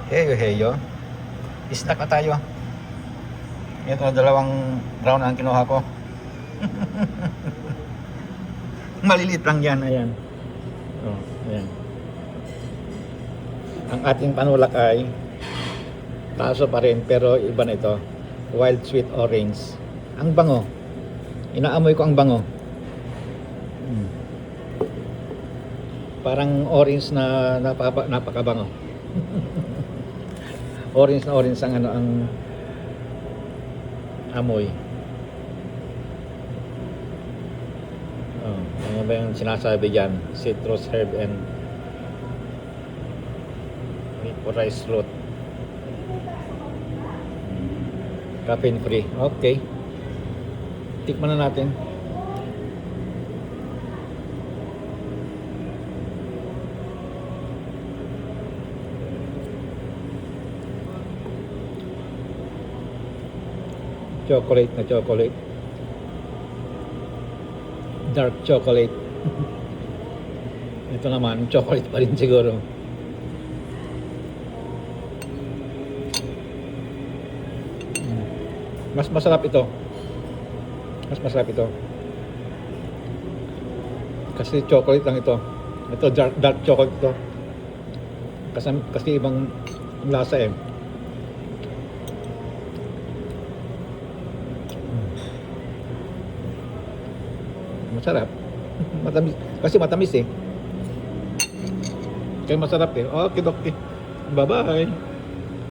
Heyo. Snack na tayo. Ito, dalawang brown ang kinuha ko. Maliliit lang yan. Ayan. Oh, ayan. Ang ating panulak ay taso pa rin, pero iba na ito. Wild sweet orange. Ang bango. Inaamoy ko ang bango. Parang orange na napakabango. Orange na orange ang ang amoy. Oh, ano ba yung sinasabi diyan? Citrus herb and vaporized root. Caffeine free. Okay. Tikman na natin. Chocolate na chocolate. Dark chocolate. Ito naman, chocolate pa rin siguro. Mas masarap ito. Mas masarap ito. Kasi chocolate lang ito. Ito dark chocolate ito. Kasi ibang lasa eh. Masarap. Matamis. Kasi matamis eh. Kaya masarap eh. Okay, okay. Bye-bye.